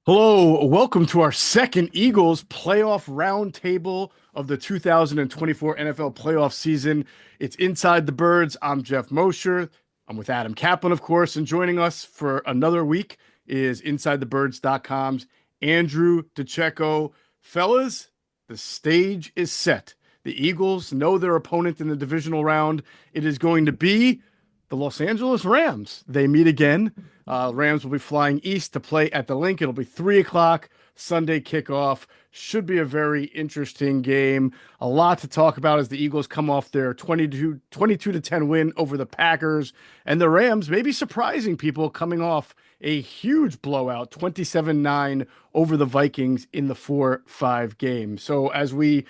Hello, welcome to our second Eagles playoff roundtable of the 2024 NFL playoff season. It's Inside the Birds. I'm Geoff Mosher. I'm with Adam Caplan, of course, and joining us for another week is InsideTheBirds.com's Andrew DiCecco. Fellas, the stage is set. The Eagles know their opponent in the divisional round. It is going to be the Los Angeles Rams. They meet again. Rams will be flying east to play at the Link. It'll be 3 o'clock Sunday kickoff. Should be a very interesting game. A lot to talk about as the Eagles come off their 22 to 10 win over the Packers, and the Rams maybe surprising people coming off a huge blowout, 27-9 over the Vikings in the 4-5 game. So as we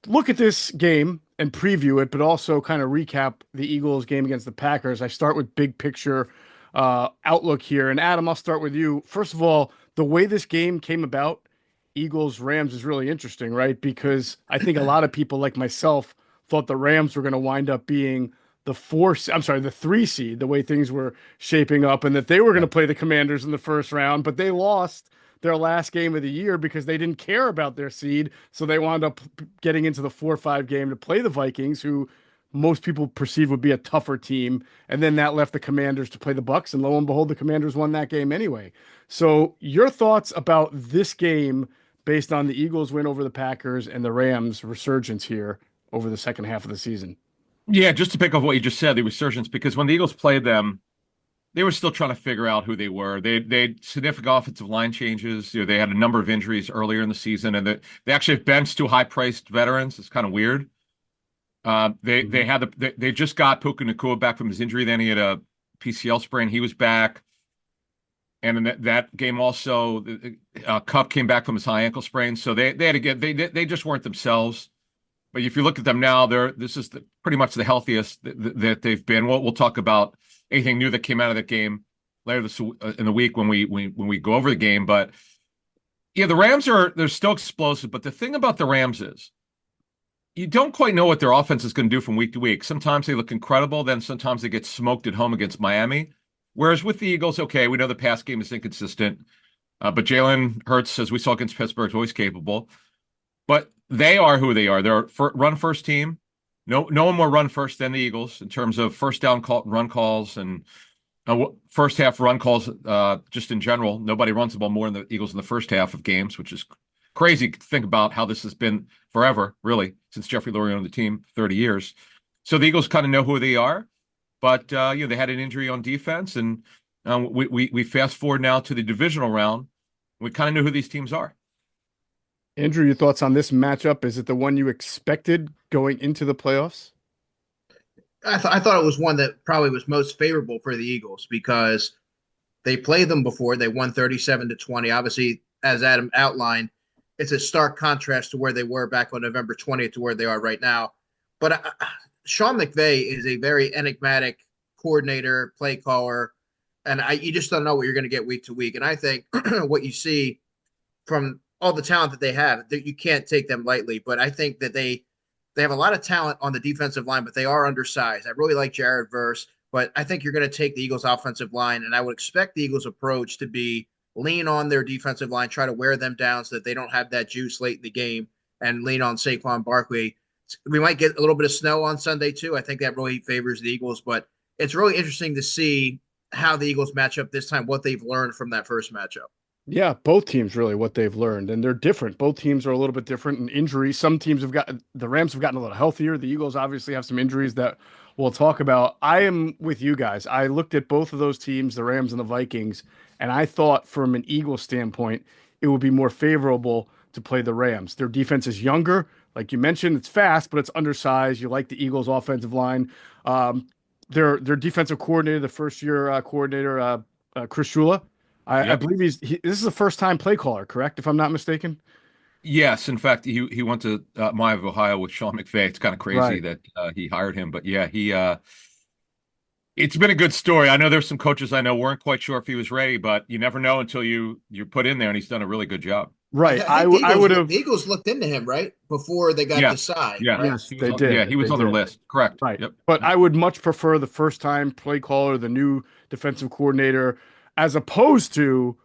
look at this game and preview it, but also kind of recap the Eagles game against the Packers, I start with big picture outlook here. And Adam, I'll start with you. First of all, the way this game came about, Eagles Rams, is really interesting, right? Because I think a lot of people like myself thought the Rams were going to wind up being the 3 seed, the way things were shaping up, and that they were going to play the Commanders in the first round, but they lost their last game of the year because they didn't care about their seed. So they wound up getting into the 4-5 game to play the Vikings, who most people perceive would be a tougher team. And then that left the Commanders to play the Bucks, and lo and behold, the Commanders won that game anyway. So your thoughts about this game based on the Eagles win over the Packers and the Rams resurgence here over the second half of the season? Yeah, just to pick up what you just said, the resurgence, because when the Eagles played them, they were still trying to figure out who they were. They had significant offensive line changes. They had a number of injuries earlier in the season, and they actually have benched 2 high-priced veterans. It's kind of weird. They just got Puka Nacua back from his injury. Then he had a PCL sprain. He was back, and in that game also, Cup came back from his high ankle sprain. So they had to get they just weren't themselves. But if you look at them now, this is pretty much the healthiest that they've been. We'll talk about anything new that came out of that game later in the week when we go over the game. But yeah, the Rams they're still explosive. But the thing about the Rams is you don't quite know what their offense is going to do from week to week. Sometimes they look incredible, then sometimes they get smoked at home against Miami. Whereas with the Eagles, okay, we know the pass game is inconsistent, but JalenHurts, as we saw against Pittsburgh, is always capable. But they are who they are. They're a run first team. No one more run first than the Eagles in terms of first down run calls and first half run calls. Just in general, nobody runs the ball more than the Eagles in the first half of games, which is crazy to think about how this has been forever, really, since Jeffrey Lurie owned the team 30 years. So the Eagles kind of know who they are, but they had an injury on defense, and we fast forward now to the divisional round. We kind of know who these teams are. Andrew, your thoughts on this matchup? Is it the one you expected going into the playoffs? I thought it was one that probably was most favorable for the Eagles because they played them before. They won 37-20. Obviously, as Adam outlined, it's a stark contrast to where they were back on November 20th to where they are right now. But Sean McVay is a very enigmatic coordinator, play caller, and you just don't know what you're going to get week to week. And I think what you see from all the talent that they have, that you can't take them lightly. But I think that they have a lot of talent on the defensive line, but they are undersized. I really like Jared Verse, but I think you're going to take the Eagles offensive line, and I would expect the Eagles approach to be lean on their defensive line, try to wear them down so that they don't have that juice late in the game, and lean on Saquon Barkley. We might get a little bit of snow on Sunday too. I think that really favors the Eagles, but it's really interesting to see how the Eagles match up this time, what they've learned from that first matchup. Yeah, both teams really what they've learned, and they're different. Both teams are a little bit different in injury. Some teams the Rams have gotten a little healthier. The Eagles obviously have some injuries that we'll talk about. I am with you guys. I looked at both of those teams, the Rams and the Vikings, and I thought from an Eagles standpoint, it would be more favorable to play the Rams. Their defense is younger. Like you mentioned, it's fast, but it's undersized. You like the Eagles offensive line. Their defensive coordinator, the first year coordinator, Chris Shula, I Yep. believe this is a first time play caller, correct? If I'm not mistaken. Yes, in fact, he went to Miami of Ohio with Sean McVay. It's kind of crazy Right. that he hired him, but yeah, it's been a good story. I know there's some coaches I know weren't quite sure if he was ready, but you never know until you're put in there, and he's done a really good job. Right. I think I would have. the Eagles looked into him right before they got Yes, Desai, yeah, right? Yes, they did. yeah, he was They on their did. list. Correct. Right. Yep. But I would much prefer the first time play caller, the new defensive coordinator, as opposed to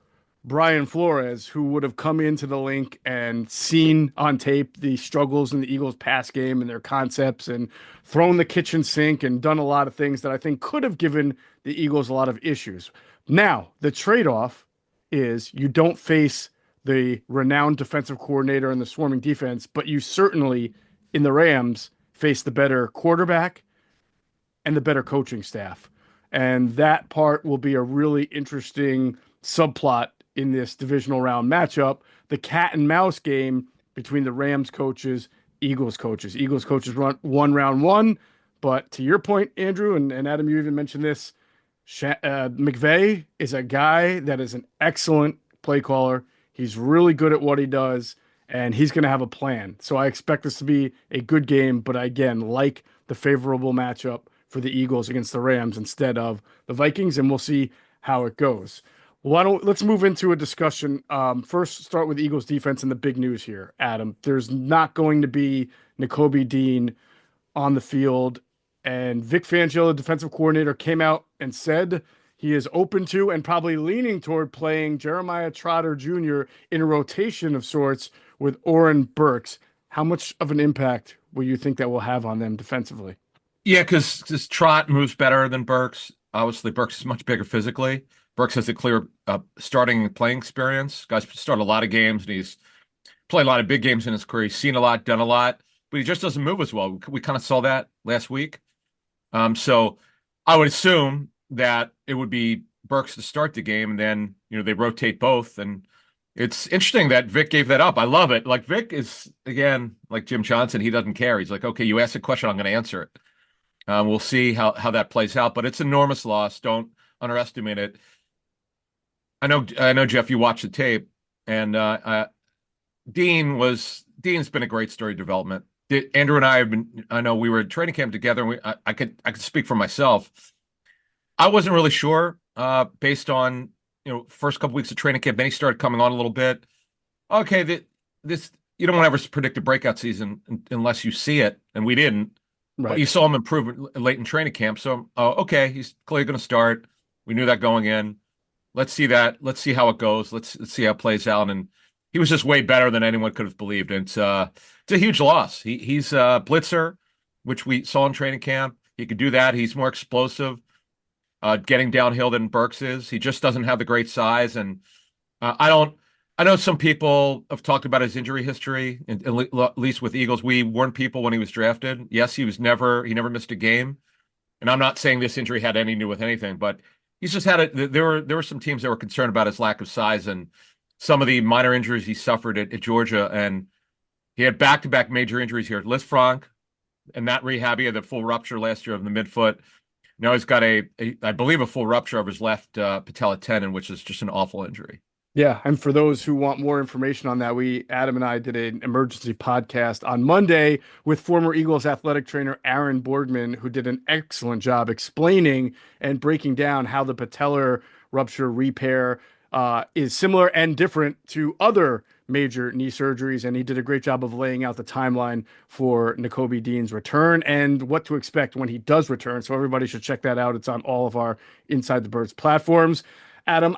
Brian Flores, who would have come into the link and seen on tape the struggles in the Eagles pass game and their concepts and thrown the kitchen sink and done a lot of things that I think could have given the Eagles a lot of issues. Now, the trade-off is you don't face the renowned defensive coordinator and the swarming defense, but you certainly, in the Rams, face the better quarterback and the better coaching staff. And that part will be a really interesting subplot in this divisional round matchup. The cat and mouse game between the Rams coaches, Eagles coaches. Eagles coaches won round one, but to your point, Andrew, and Adam, you even mentioned this, McVay is a guy that is an excellent play caller. He's really good at what he does, and he's going to have a plan. So I expect this to be a good game, but again, like the favorable matchup for the Eagles against the Rams instead of the Vikings, and we'll see how it goes. Let's move into a discussion. First, start with Eagles defense and the big news here, Adam. There's not going to be Nakobe Dean on the field, and Vic Fangio, the defensive coordinator, came out and said he is open to and probably leaning toward playing Jeremiah Trotter Jr. in a rotation of sorts with Oren Burks. How much of an impact will you think that will have on them defensively? Yeah, because Trot moves better than Burks. Obviously, Burks is much bigger physically. Burks has a clear starting playing experience. Guys started a lot of games, and he's played a lot of big games in his career. He's seen a lot, done a lot, but he just doesn't move as well. We kind of saw that last week. So I would assume that it would be Burks to start the game, and then they rotate both. And it's interesting that Vic gave that up. I love it. Like Vic is, again, like Jim Johnson. He doesn't care. He's like, okay, you asked a question, I'm going to answer it. We'll see how that plays out, but it's enormous loss. Don't underestimate it. I know, Geoff, you watched the tape, and Dean's been a great story development. Andrew and I have been. I know we were at training camp together, and I could speak for myself. I wasn't really sure based on first couple weeks of training camp. Then he started coming on a little bit. Okay, this you don't ever predict a breakout season unless you see it, and we didn't. Right. But you saw him improve late in training camp. So, okay, he's clearly going to start. We knew that going in. Let's see that. Let's see how it goes. Let's see how it plays out. And he was just way better than anyone could have believed. And it's a huge loss. He's a blitzer, which we saw in training camp. He could do that. He's more explosive, getting downhill than Burks is. He just doesn't have the great size. And I know some people have talked about his injury history, at least with Eagles. We warned people when he was drafted. Yes, he never missed a game. And I'm not saying this injury had any to do with anything, but he's just had there were some teams that were concerned about his lack of size and some of the minor injuries he suffered at Georgia. And he had back-to-back major injuries here. Lisfranc, and that rehab, he had the full rupture last year of the midfoot. Now he's got I believe, a full rupture of his left patella tendon, which is just an awful injury. Yeah, and for those who want more information on that, Adam and I did an emergency podcast on Monday with former Eagles athletic trainer Aaron Boardman, who did an excellent job explaining and breaking down how the patellar rupture repair is similar and different to other major knee surgeries, and he did a great job of laying out the timeline for Nakobe Dean's return and what to expect when he does return. So everybody should check that out. It's on all of our Inside the Birds platforms. Adam,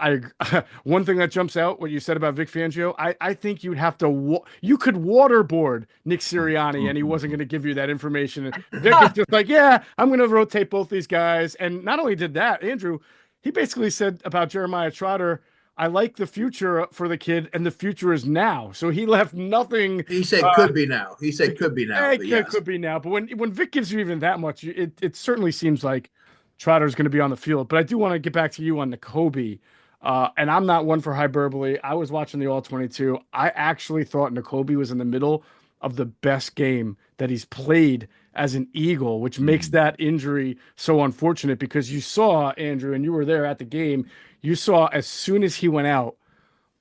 one thing that jumps out, what you said about Vic Fangio, I think you'd have to, you could waterboard Nick Sirianni and he wasn't going to give you that information. And Vic is just like, yeah, I'm going to rotate both these guys. And not only did that, Andrew, he basically said about Jeremiah Trotter, I like the future for the kid, and the future is now. So he left nothing. He said could be now. He said could be now. It could be now. But when Vic gives you even that much, it certainly seems like Trotter's going to be on the field. But I do want to get back to you on Nakobe. And I'm not one for hyperbole. I was watching the All-22. I actually thought Nakobe was in the middle of the best game that he's played as an Eagle, which makes that injury so unfortunate because you saw, Andrew, and you were there at the game, you saw as soon as he went out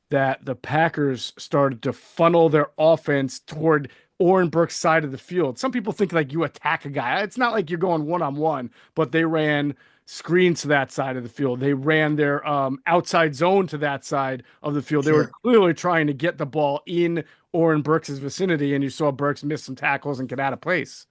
that the Packers started to funnel their offense toward Oren Burks' side of the field. Some people think like you attack a guy. It's not like you're going one-on-one, but they ran screens to that side of the field. They ran their outside zone to that side of the field. They were clearly trying to get the ball in Oren Burks' vicinity, and you saw Burks miss some tackles and get out of place.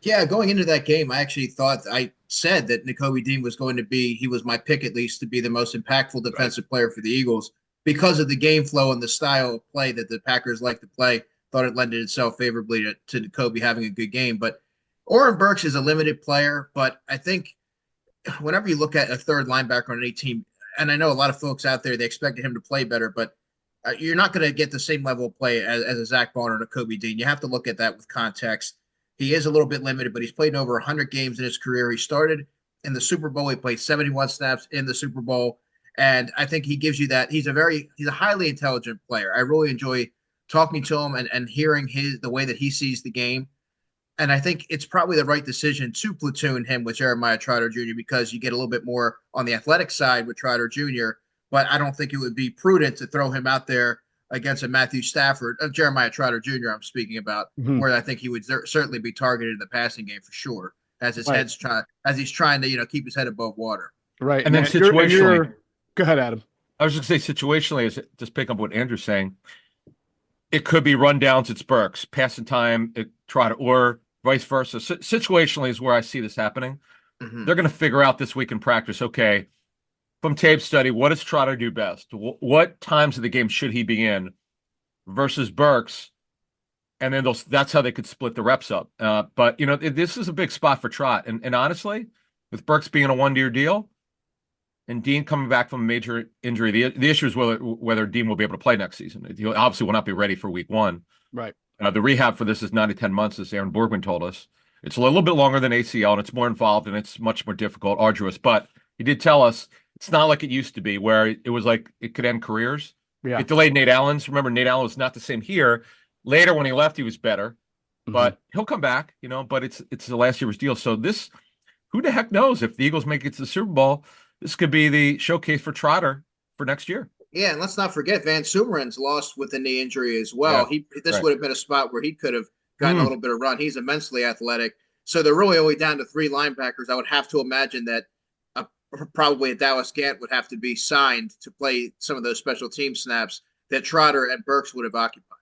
Yeah, going into that game, I actually thought I said that Nakobe Dean was going to be, he was my pick at least to be the most impactful defensive player for the Eagles because of the game flow and the style of play that the Packers like to play, thought it lended itself favorably to Kobe having a good game. But Oren Burks is a limited player, but I think whenever you look at a third linebacker on any team, and I know a lot of folks out there, they expected him to play better, but you're not going to get the same level of play as a Zach Bonner and a Kobe Dean. You have to look at that with context. He is a little bit limited, but he's played over 100 games in his career. He started in the Super Bowl. He played 71 snaps in the Super Bowl. And I think he gives you that. He's a highly intelligent player. I really enjoy talking to him and hearing the way that he sees the game. And I think it's probably the right decision to platoon him with Jeremiah Trotter Jr. because you get a little bit more on the athletic side with Trotter Jr. But I don't think it would be prudent to throw him out there against a Matthew Stafford, Jeremiah Trotter Jr. I'm speaking about, where I think he would certainly be targeted in the passing game for sure, as he's trying to keep his head above water. Right, and then situationally, go ahead, Adam. I was just going to say situationally, is just pick up what Andrew's saying. It could be rundowns. It's Burks passing time, Trotter, or vice versa. Situationally is where I see this happening. They're going to figure out this week in practice. Okay. From tape study, what does Trotter do best? What times of the game should he be in versus Burks? And then that's how they could split the reps up. But, this is a big spot for Trot. And honestly, with Burks being a one-year deal and Dean coming back from a major injury, the issue is whether Dean will be able to play next season. He obviously will not be ready for week one. Right. The rehab for this is 9 to 10 months, as Aaron Borgman told us. It's a little bit longer than ACL, and it's more involved, and it's much more difficult, arduous. But he did tell us it's not like it used to be where it was like it could end careers. Yeah. It delayed Nate Allen's. Remember, Nate Allen was not the same here. Later, when he left, he was better. But he'll come back, but it's the last year's deal. So who the heck knows if the Eagles make it to the Super Bowl, this could be the showcase for Trotter for next year. Yeah, and let's not forget Van Sumeren's lost with a knee injury as well. Yeah, this would have been a spot where he could have gotten a little bit of run. He's immensely athletic. So they're really only down to 3 linebackers. I would have to imagine that probably a Dallas Gant would have to be signed to play some of those special team snaps that Trotter and Burks would have occupied.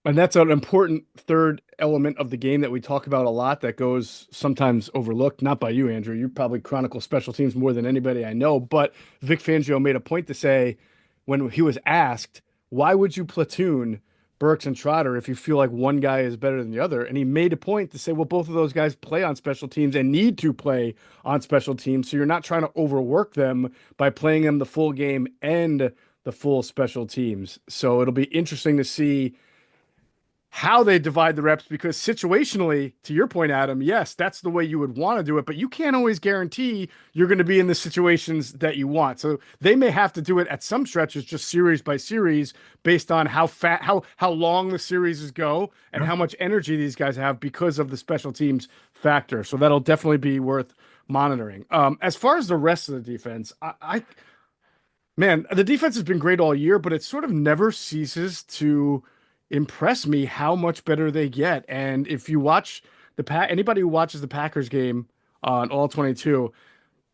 And that's an important third element of the game that we talk about a lot that goes sometimes overlooked, not by you, Andrew. You probably chronicle special teams more than anybody I know. But Vic Fangio made a point to say when he was asked, why would you platoon Burks and Trotter if you feel like one guy is better than the other? And he made a point to say, well, both of those guys play on special teams and need to play on special teams. So you're not trying to overwork them by playing them the full game and the full special teams. So it'll be interesting to see how they divide the reps, because situationally, to your point, Adam, yes, that's the way you would want to do it, but you can't always guarantee you're going to be in the situations that you want. So they may have to do it at some stretches, just series by series, based on how long the series go and how much energy these guys have because of the special teams factor. So that'll definitely be worth monitoring. As far as the rest of the defense, man, the defense has been great all year, but it sort of never ceases to impress me how much better they get. And if you watch anybody who watches the Packers game on All 22,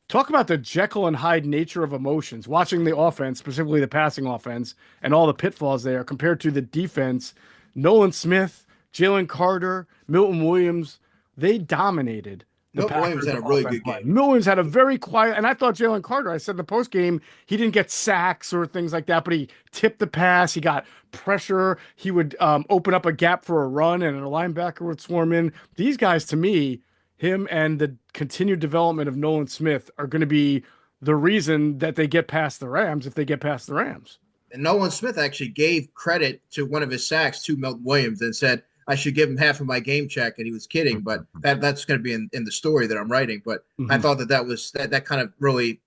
talk about the Jekyll and Hyde nature of emotions, watching the offense, specifically the passing offense, and all the pitfalls there compared to the defense. Nolan Smith, Jalen Carter, Milton Williams, they dominated. Milton Williams had a really good game. Milton Williams had a very quiet, and I thought Jalen Carter, I said in the post game, he didn't get sacks or things like that, but he tipped the pass. He got pressure. He would open up a gap for a run, and a linebacker would swarm in. These guys, to me, him and the continued development of Nolan Smith are going to be the reason that they get past the Rams, if they get past the Rams. And Nolan Smith actually gave credit to one of his sacks to Milton Williams and said, I should give him half of my game check, and he was kidding, but that's going to be in the story that I'm writing. But I thought that kind of really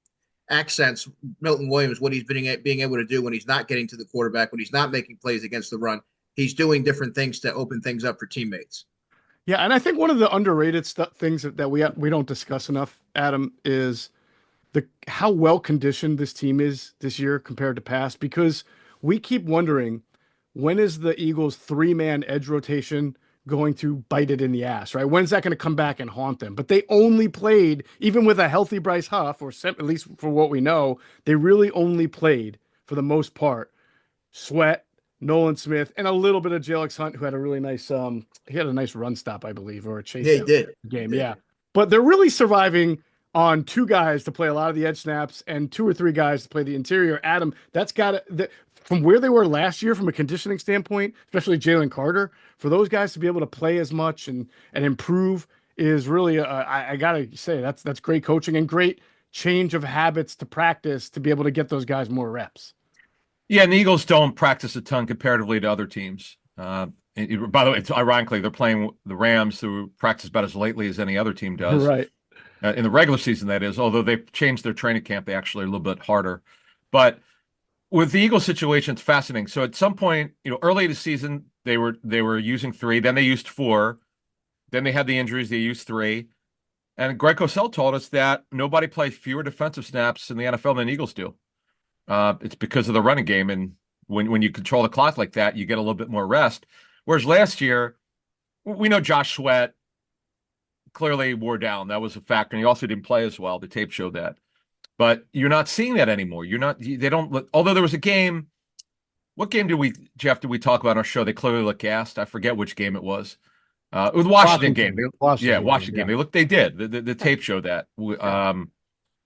accents Milton Williams, what he's being able to do when he's not getting to the quarterback, when he's not making plays against the run. He's doing different things to open things up for teammates. Yeah, and I think one of the underrated things that we don't discuss enough, Adam, is how well conditioned this team is this year compared to past, because we keep wondering, when is the Eagles' 3-man edge rotation going to bite it in the ass, right? When's that going to come back and haunt them? But they only played, even with a healthy Bryce Huff, or at least for what we know, they really only played, for the most part, Sweat, Nolan Smith, and a little bit of Jalix Hunt, who had a really nice, he had a nice run stop, I believe, or a chase. Yeah, he did. Game, yeah. But they're really surviving on 2 guys to play a lot of the edge snaps and 2 or 3 guys to play the interior. Adam, that's got to, from where they were last year from a conditioning standpoint, especially Jalen Carter, for those guys to be able to play as much and improve is really I gotta say that's great coaching and great change of habits to practice to be able to get those guys more reps. Yeah, and the Eagles don't practice a ton comparatively to other teams. By the way, it's ironically they're playing the Rams, who practice about as lately as any other team does. Right. In the regular season, that is. Although they've changed their training camp, they actually are a little bit harder. But with the Eagles situation, it's fascinating. So at some point, early in the season, they were using three, then they used four, then they had the injuries, they used three. And Greg Cosell told us that nobody plays fewer defensive snaps in the NFL than the Eagles do. It's because of the running game, and when you control the clock like that, you get a little bit more rest. Whereas last year, we know Josh Sweat clearly wore down. That was a factor, and he also didn't play as well. The tape showed that. But you're not seeing that anymore. They don't. Although there was a game. What game Geoff, did we talk about on our show? They clearly looked gassed. I forget which game it was. It was the Washington game. Washington game. They did. The tape showed that.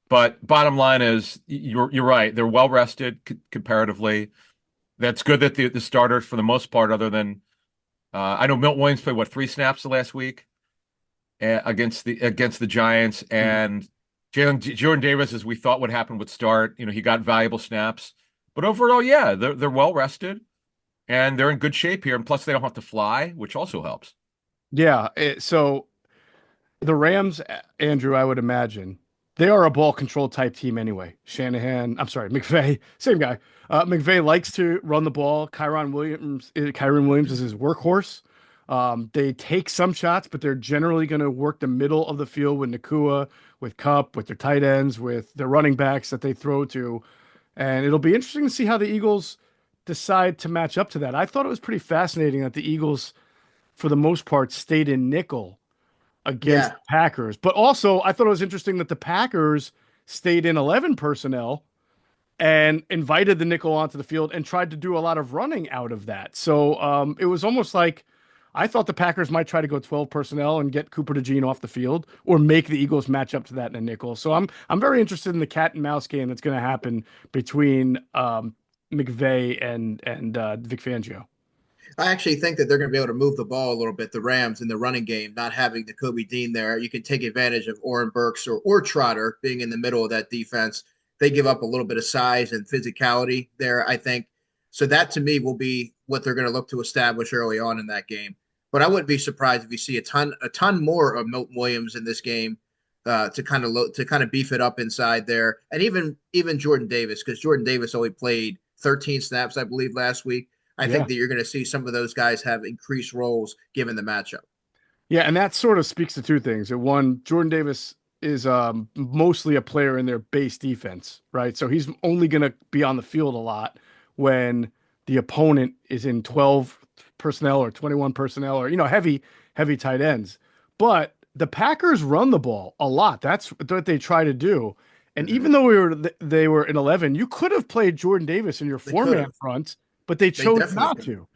But bottom line is, you're right. They're well rested comparatively. That's good that the starters, for the most part, other than I know Milton Williams played 3 snaps the last week against the Giants, and Jordan Davis, as we thought would happen, would start. He got valuable snaps, but overall, yeah, they're well rested and they're in good shape here. And plus, they don't have to fly, which also helps. Yeah. So the Rams, Andrew, I would imagine they are a ball control type team anyway. McVay, same guy. McVay likes to run the ball. Kyron Williams is his workhorse. They take some shots, but they're generally going to work the middle of the field with Nakua, with Kupp, with their tight ends, with their running backs that they throw to. And it'll be interesting to see how the Eagles decide to match up to that. I thought it was pretty fascinating that the Eagles, for the most part, stayed in nickel against the Packers. But also, I thought it was interesting that the Packers stayed in 11 personnel and invited the nickel onto the field and tried to do a lot of running out of that. So it was almost like I thought the Packers might try to go 12 personnel and get Cooper DeJean off the field or make the Eagles match up to that in a nickel. So I'm very interested in the cat and mouse game that's going to happen between McVay and Vic Fangio. I actually think that they're going to be able to move the ball a little bit, the Rams, in the running game, not having the Kobe Dean there. You can take advantage of Oren Burks or Trotter being in the middle of that defense. They give up a little bit of size and physicality there, I think. So that, to me, will be what they're going to look to establish early on in that game. But I wouldn't be surprised if you see a ton more of Milton Williams in this game to kind of beef it up inside there, and even Jordan Davis, because Jordan Davis only played 13 snaps, I believe, last week. I think that you're going to see some of those guys have increased roles given the matchup. Yeah, and that sort of speaks to two things. One, Jordan Davis is mostly a player in their base defense, right? So he's only going to be on the field a lot when the opponent is in 12 personnel or 21 personnel or, heavy tight ends. But the Packers run the ball a lot. That's what they try to do. And even though they were in 11, you could have played Jordan Davis in your 4-man front, but they chose not to.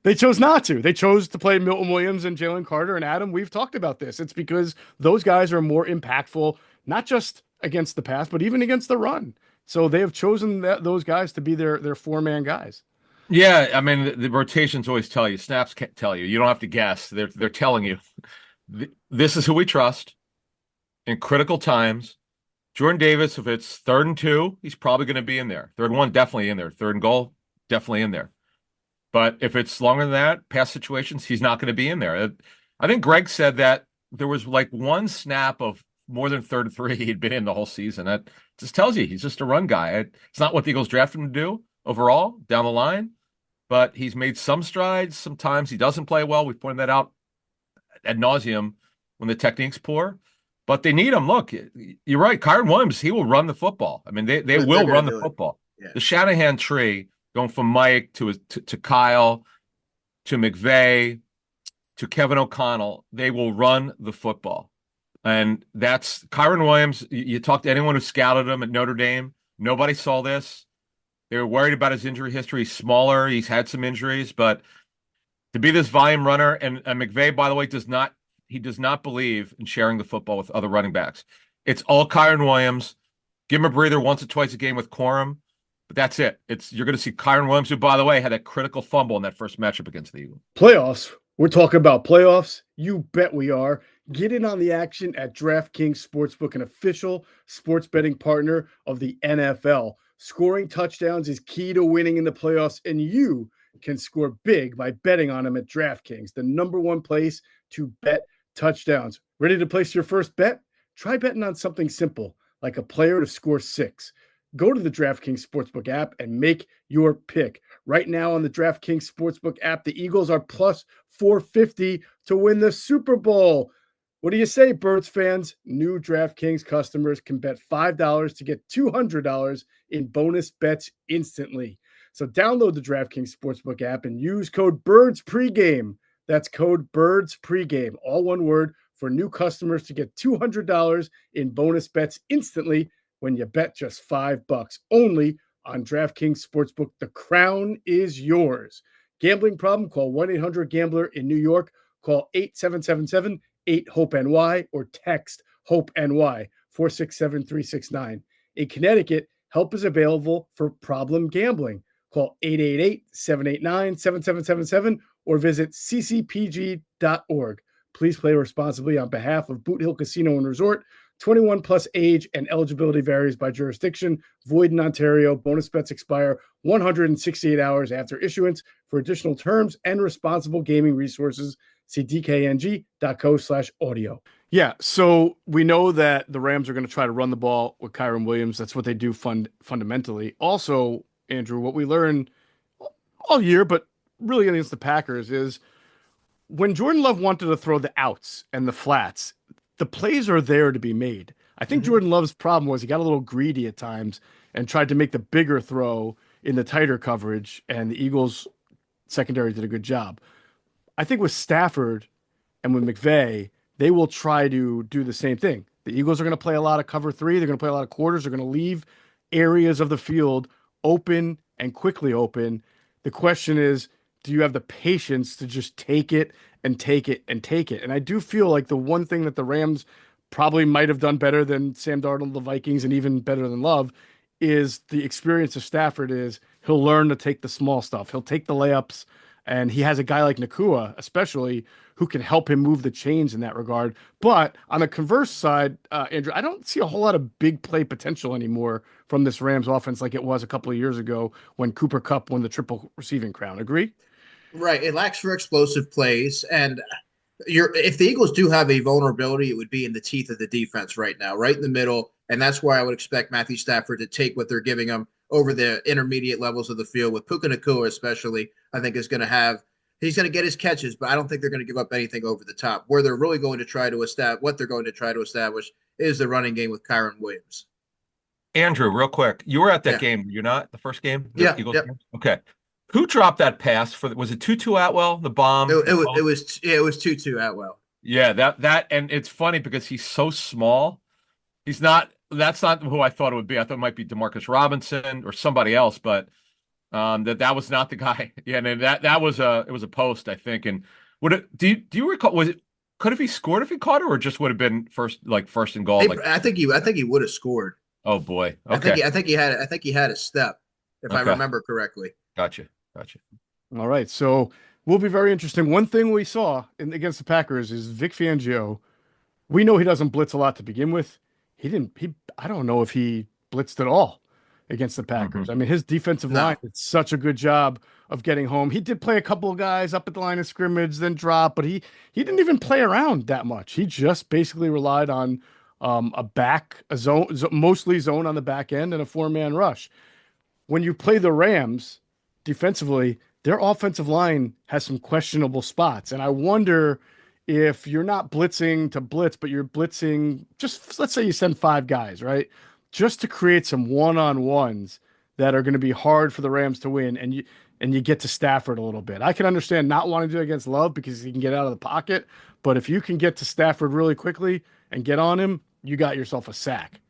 They chose not to. They chose to play Milton Williams and Jalen Carter. And Adam, we've talked about this. It's because those guys are more impactful, not just against the pass, but even against the run. So they have chosen those guys to be their 4-man guys. Yeah, I mean, the rotations always tell you. Snaps can't tell you. You don't have to guess. They're telling you. This is who we trust in critical times. Jordan Davis, if it's 3rd and 2, he's probably going to be in there. 3rd and 1, definitely in there. 3rd and goal, definitely in there. But if it's longer than that, past situations, he's not going to be in there. I think Greg said that there was like one snap of more than 3rd and 3 he'd been in the whole season. That just tells you he's just a run guy. It's not what the Eagles drafted him to do overall down the line, but he's made some strides. Sometimes he doesn't play well. We've pointed that out ad nauseum when the technique's poor. But they need him. Look, you're right. Kyron Williams, he will run the football. I mean, they will run the football. Yeah. The Shanahan tree, going from Mike to Kyle to McVay to Kevin O'Connell, they will run the football. And that's Kyron Williams. You talk to anyone who scouted him at Notre Dame, nobody saw this. They were worried about his injury history. He's smaller. He's had some injuries, but to be this volume runner, and McVay, by the way, does not believe in sharing the football with other running backs. It's all Kyron Williams. Give him a breather once or twice a game with Corum. But that's it. You're going to see Kyron Williams, who, by the way, had a critical fumble in that first matchup against the Eagles. Playoffs. We're talking about playoffs. You bet we are. Get in on the action at DraftKings Sportsbook, an official sports betting partner of the NFL. Scoring touchdowns is key to winning in the playoffs, and you can score big by betting on them at DraftKings, the #1 place to bet touchdowns. Ready to place your first bet? Try betting on something simple, like a player to score 6. Go to the DraftKings Sportsbook app and make your pick. Right now on the DraftKings Sportsbook app, the Eagles are plus 450 to win the Super Bowl. What do you say, Birds fans? New DraftKings customers can bet $5 to get $200 in bonus bets instantly. So download the DraftKings Sportsbook app and use code BIRDSPREGAME. That's code BIRDSPREGAME, all one word, for new customers to get $200 in bonus bets instantly when you bet just $5. Only on DraftKings Sportsbook. The crown is yours. Gambling problem? Call 1-800-GAMBLER in New York. Call 877-8-HOPE-NY or text HOPE-NY 467-369. In Connecticut, help is available for problem gambling. Call 888-789-7777 or visit ccpg.org. Please play responsibly on behalf of Boot Hill Casino and Resort. 21 plus age and eligibility varies by jurisdiction. Void in Ontario. Bonus bets expire 168 hours after issuance. For additional terms and responsible gaming resources, see dkng.co/audio. Yeah, so we know that the Rams are going to try to run the ball with Kyron Williams. That's what they do fundamentally. Also, Andrew, what we learned all year, but really against the Packers, is when Jordan Love wanted to throw the outs and the flats, the plays are there to be made. I think Jordan Love's problem was he got a little greedy at times and tried to make the bigger throw in the tighter coverage, and the Eagles secondary did a good job. I think with Stafford and with McVay, they will try to do the same thing. The Eagles are going to play a lot of cover 3. They're going to play a lot of quarters. They're going to leave areas of the field open and quickly open. The question is, do you have the patience to just take it and take it and take it? And I do feel like the one thing that the Rams probably might have done better than Sam Darnold, the Vikings, and even better than Love is the experience of Stafford is he'll learn to take the small stuff. He'll take the layups, and he has a guy like Nakua, especially, who can help him move the chains in that regard. But on the converse side, Andrew, I don't see a whole lot of big play potential anymore from this Rams offense like it was a couple of years ago when Cooper Kupp won the triple receiving crown. Agree? Right. It lacks for explosive plays. And if the Eagles do have a vulnerability, it would be in the teeth of the defense right now, right in the middle. And that's where I would expect Matthew Stafford to take what they're giving him over the intermediate levels of the field. With Puka Nacua especially, I think he's going to get his catches, but I don't think they're going to give up anything over the top. Where they're really going to try to establish is the running game with Kyron Williams. Andrew, real quick, you were at that game. You're not the first game? Yeah. Eagles Yep. game? Okay. Who dropped that pass was it Tutu Atwell, the bomb? It was Tutu Atwell. Yeah, that and it's funny because he's so small. That's not who I thought it would be. I thought it might be Demarcus Robinson or somebody else, but that was not the guy. Yeah, and it was a post, I think. And do you recall, could have he scored if he caught it, or just would have been first and goal? I think he would have scored. Oh boy. Okay. I think he had a step, if I remember correctly. Gotcha. All right. So will be very interesting. One thing we saw against the Packers is Vic Fangio. We know he doesn't blitz a lot to begin with. I don't know if he blitzed at all against the Packers. I mean, his defensive line did such a good job of getting home. He did play a couple of guys up at the line of scrimmage, then drop, but he didn't even play around that much. He just basically relied on mostly zone on the back end and a 4-man rush. When you play the Rams defensively, their offensive line has some questionable spots. And I wonder if you're not blitzing to blitz, but you're blitzing, just let's say you send 5 guys, right? Just to create some one-on-ones that are going to be hard for the Rams to win. And you get to Stafford a little bit. I can understand not wanting to do it against Love because he can get out of the pocket. But if you can get to Stafford really quickly and get on him, you got yourself a sack.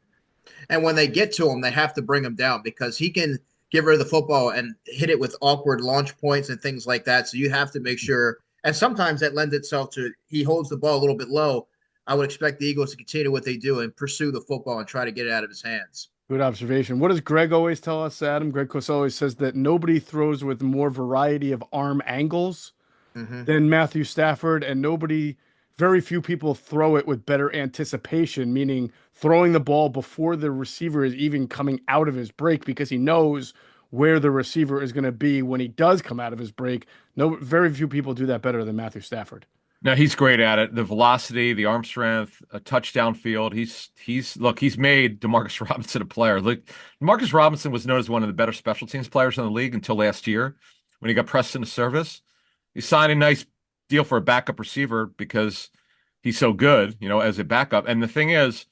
And when they get to him, they have to bring him down because he can give her the football and hit it with awkward launch points and things like that. So you have to make sure, and sometimes that lends itself to he holds the ball a little bit low. I would expect the Eagles to continue what they do and pursue the football and try to get it out of his hands. Good observation. What does Greg always tell us, Adam? Greg Cose always says that nobody throws with more variety of arm angles Hmm. than Matthew Stafford, and very few people throw it with better anticipation, meaning throwing the ball before the receiver is even coming out of his break because he knows where the receiver is going to be when he does come out of his break. No, very few people do that better than Matthew Stafford. No, he's great at it. The velocity, the arm strength, a touchdown field. He's made Demarcus Robinson a player. Look, Demarcus Robinson was known as one of the better special teams players in the league until last year when he got pressed into service. He signed a nice deal for a backup receiver because he's so good, as a backup. And the thing is,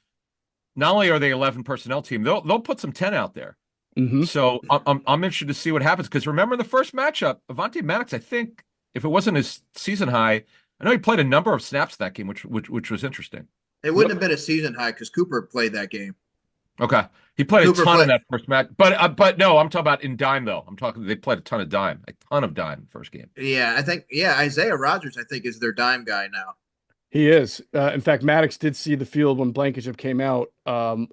not only are they 11 personnel team, they'll put some 10 out there. Mm-hmm. So I'm interested to see what happens because remember the first matchup, Avonte Maddox, I think if it wasn't his season high, I know he played a number of snaps that game, which was interesting. It wouldn't have been a season high because Cooper played that game. Okay, he played Cooper a ton in played. that first match, but no, I'm talking about in dime though. I'm talking they played a ton of dime first game. Yeah, I think. Yeah, Isaiah Rodgers, I think, is their dime guy now. He is. In fact, Maddox did see the field when Blankenship came out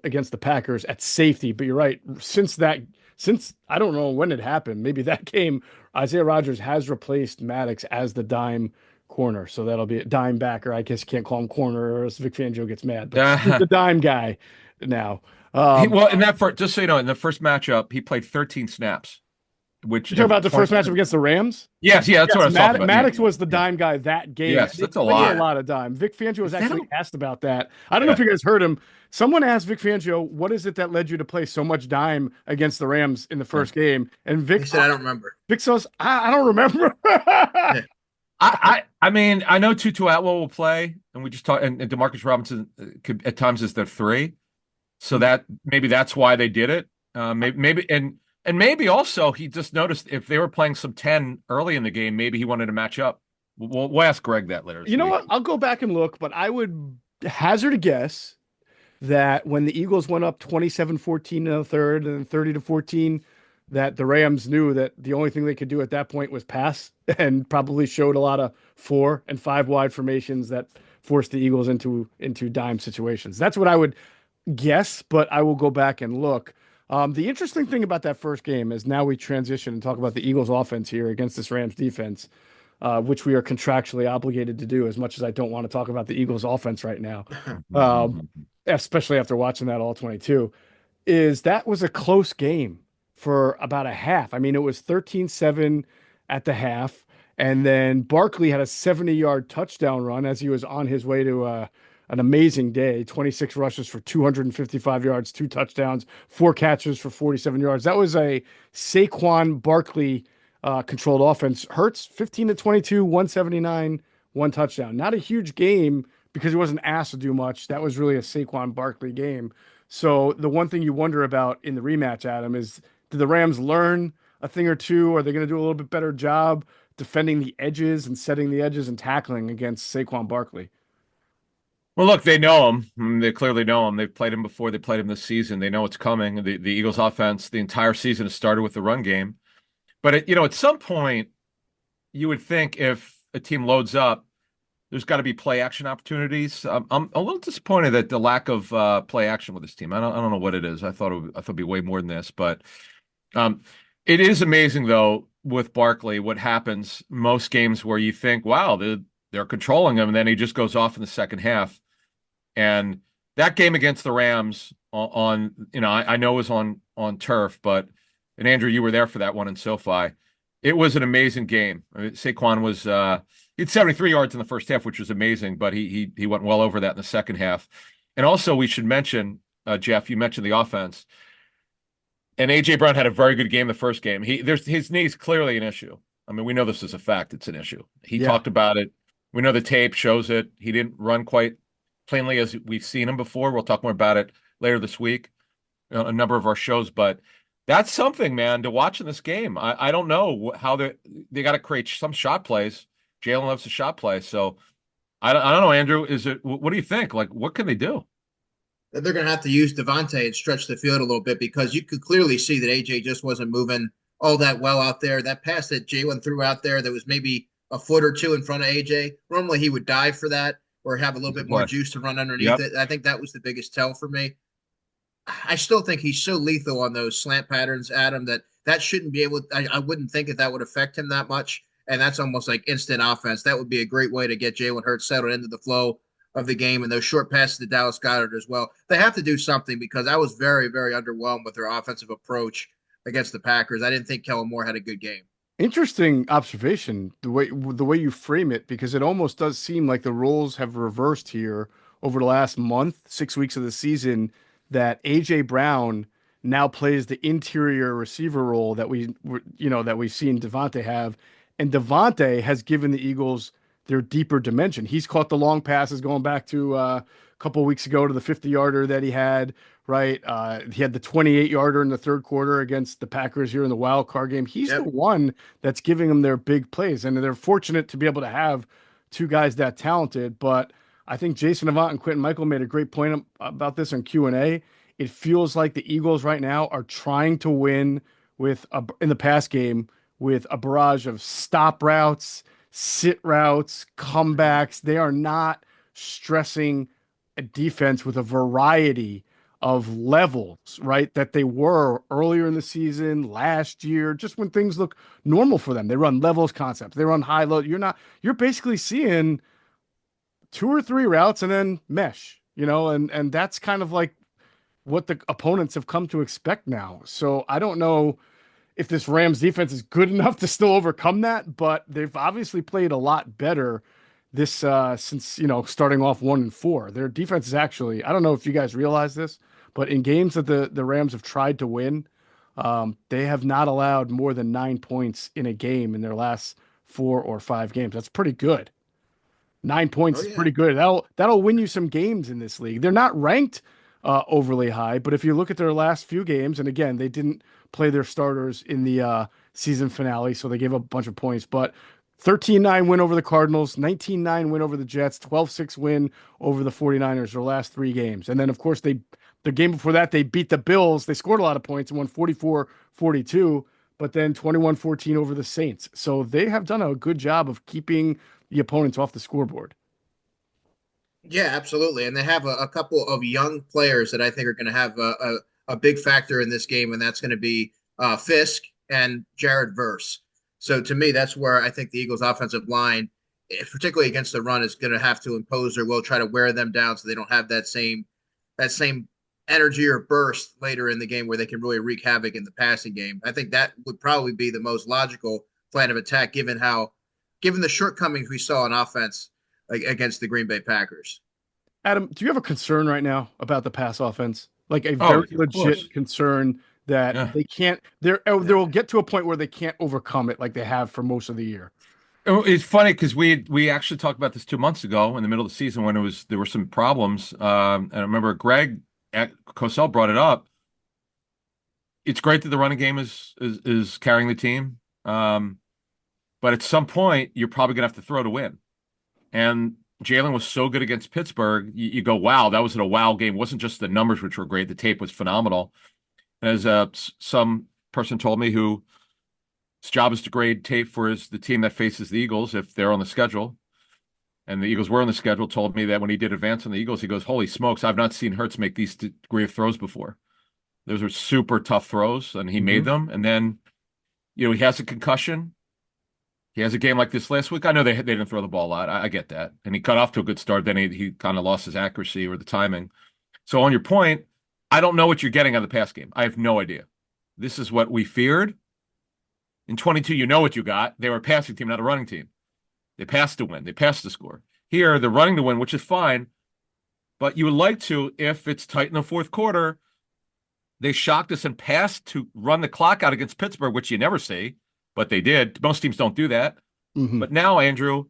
against the Packers at safety. But you're right. Since I don't know when it happened, maybe that game, Isaiah Rodgers has replaced Maddox as the dime corner. So that'll be a dime backer. I guess you can't call him corner or else Vic Fangio gets mad. But he's the dime guy now. Well, in that first, just so you know, in the first matchup, he played 13 snaps, which You talk about the 20, first matchup against the Rams? yes, yeah, that's what I was talking about. Maddox Yeah. was the dime guy that game. Yes, They that's a played lot. a lot of dime. Vic Fangio was Is that actually asked about that. I don't know if you guys heard him. Someone asked Vic Fangio, "What is it that led you to play so much dime against the Rams in the first game?" And He said, "I don't remember." Vic says, "I don't remember." Yeah. I mean, I know Tutu Atwell will play, and we just talked, and Demarcus Robinson could at times is their three, so that maybe that's why they did it. And maybe also he just noticed if they were playing some 10 early in the game, maybe he wanted to match up. We'll ask Greg that later. You know what? I'll go back and look, but I would hazard a guess that when the Eagles went up 27-14 in the third and 30-14, that the Rams knew that the only thing they could do at that point was pass and probably showed a lot of 4 and 5 wide formations that forced the Eagles into dime situations. That's what I would guess, but I will go back and look. The interesting thing about that first game is now we transition and talk about the Eagles offense here against this Rams defense, which we are contractually obligated to do as much as I don't want to talk about the Eagles offense right now. Especially after watching that all 22, is that was a close game for about a half. I mean, it was 13-7 at the half, and then Barkley had a 70-yard touchdown run as he was on his way to an amazing day, 26 rushes for 255 yards, 2 touchdowns, 4 catches for 47 yards. That was a Saquon Barkley controlled offense. Hurts 15-22, 179, 1 touchdown. Not a huge game because he wasn't asked to do much. That was really a Saquon Barkley game. So the one thing you wonder about in the rematch, Adam, is did the Rams learn a thing or two? Are they going to do a little bit better job defending the edges and setting the edges and tackling against Saquon Barkley? Well, look, they know him. They clearly know him. They've played him before. They played him this season. They know it's coming. The Eagles offense, the entire season has started with the run game. But at some point, you would think if a team loads up, there's got to be play action opportunities. I'm a little disappointed at the lack of play action with this team. I don't know what it is. I thought it'd be way more than this, but it is amazing though with Barkley what happens most games where you think, wow, they're controlling him, and then he just goes off in the second half. And that game against the Rams I know it was on turf, and Andrew, you were there for that one in SoFi. It was an amazing game. I mean, Saquon was he had 73 yards in the first half, which was amazing, but he went well over that in the second half. And also, we should mention, Geoff, you mentioned the offense, and AJ Brown had a very good game the first game. His knee's clearly an issue. I mean, we know this is a fact; it's an issue. He talked about it. We know the tape shows it. He didn't run quite plainly as we've seen him before. We'll talk more about it later this week, a number of our shows, but. That's something, man, to watch in this game. I don't know how they got to create some shot plays. Jalen loves the shot play. So I don't know, Andrew. What do you think? Like, what can they do? They're going to have to use Devontae and stretch the field a little bit because you could clearly see that AJ just wasn't moving all that well out there. That pass that Jalen threw out there that was maybe a foot or two in front of AJ. Normally he would dive for that or have a little bit more juice to run underneath it. I think that was the biggest tell for me. I still think he's so lethal on those slant patterns, Adam, that shouldn't be able. I wouldn't think that would affect him that much, and that's almost like instant offense. That would be a great way to get Jalen Hurts settled into the flow of the game, and those short passes to Dallas Goedert as well. They have to do something because I was very, very underwhelmed with their offensive approach against the Packers. I didn't think Kellen Moore had a good game. Interesting observation, the way you frame it, because it almost does seem like the roles have reversed here over the last month, 6 weeks of the season, that AJ Brown now plays the interior receiver role that we've seen Devontae have, and Devontae has given the Eagles their deeper dimension. He's caught the long passes going back to a couple of weeks ago to the 50-yarder that he had. Right, he had the 28-yarder in the third quarter against the Packers here in the wild card game. He's the Yep. one that's giving them their big plays, and they're fortunate to be able to have two guys that talented. But I think Jason Avant and Quentin Michael made a great point about this on Q&A. It feels like the Eagles right now are trying to win in the pass game with a barrage of stop routes, sit routes, comebacks. They are not stressing a defense with a variety of levels, right? That they were earlier in the season, last year, just when things look normal for them. They run levels concepts, they run high low. You're basically seeing two or three routes and then mesh, and that's kind of like what the opponents have come to expect now. So I don't know if this Rams defense is good enough to still overcome that, but they've obviously played a lot better this since starting off 1-4. Their defense is actually, I don't know if you guys realize this, but in games that the Rams have tried to win, they have not allowed more than 9 points in a game in their last 4 or 5 games. That's pretty good. 9 points Oh is yeah. pretty good. That'll win you some games in this league. They're not ranked overly high, but if you look at their last few games, and again, they didn't play their starters in the season finale, so they gave up a bunch of points. But 13-9 win over the Cardinals, 19-9 win over the Jets, 12-6 win over the 49ers, their last 3 games. And then, of course, the game before that, they beat the Bills. They scored a lot of points and won 44-42, but then 21-14 over the Saints. So they have done a good job of keeping the opponents off the scoreboard. Yeah, absolutely. And they have a couple of young players that I think are going to have a big factor in this game, and that's going to be Fisk and Jared Verse. So to me, that's where I think the Eagles' offensive line, particularly against the run, is going to have to impose their will, try to wear them down so they don't have that same energy or burst later in the game where they can really wreak havoc in the passing game. I think that would probably be the most logical plan of attack, given the shortcomings we saw on offense against the Green Bay Packers. Adam, do you have a concern right now about the pass offense? Like a Oh, very of course. legit concern that Yeah. they can't, they'll get to a point where they can't overcome it like they have for most of the year. Oh, it's funny because we actually talked about this 2 months ago in the middle of the season when there were some problems. And I remember Greg at Cosell brought it up. It's great that the running game is carrying the team, but at some point you're probably gonna have to throw to win. And Jalen was so good against Pittsburgh. You go, wow, that was a wow game. It wasn't just the numbers which were great; the tape was phenomenal. As some person told me who his job is to grade tape for the team that faces the Eagles if they're on the schedule. And the Eagles were on the schedule, told me that when he did advance on the Eagles, he goes, holy smokes, I've not seen Hurts make these degree of throws before. Those are super tough throws, and he made them. And then, he has a concussion. He has a game like this last week. I know they didn't throw the ball a lot. I get that. And he got off to a good start. Then he kind of lost his accuracy or the timing. So on your point, I don't know what you're getting out of the pass game. I have no idea. This is what we feared. In 22, you know what you got. They were a passing team, not a running team. They passed to win. They passed to score. Here, they're running to win, which is fine. But you would like to, if it's tight in the fourth quarter, they shocked us and passed to run the clock out against Pittsburgh, which you never see, but they did. Most teams don't do that. Mm-hmm. But now, Andrew,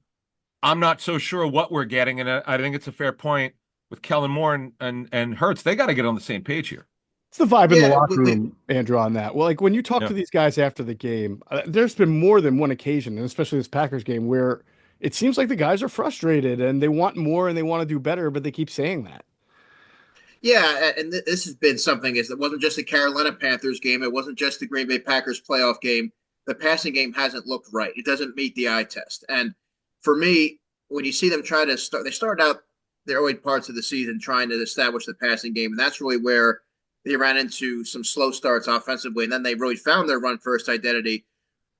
I'm not so sure what we're getting, and I think it's a fair point with Kellen Moore and Hurts. They got to get on the same page here. It's the vibe in the Yeah, locker room, Andrew, on that. Well, like when you talk to these guys after the game, there's been more than one occasion, and especially this Packers game, where it seems like the guys are frustrated and they want more and they want to do better, but they keep saying that. Yeah, and this has been something. Is it wasn't just the Carolina Panthers game. It wasn't just the Green Bay Packers playoff game. The passing game hasn't looked right. It doesn't meet the eye test. And for me, when you see them try to start, they started out the early parts of the season trying to establish the passing game, and that's really where they ran into some slow starts offensively, and then they really found their run first identity.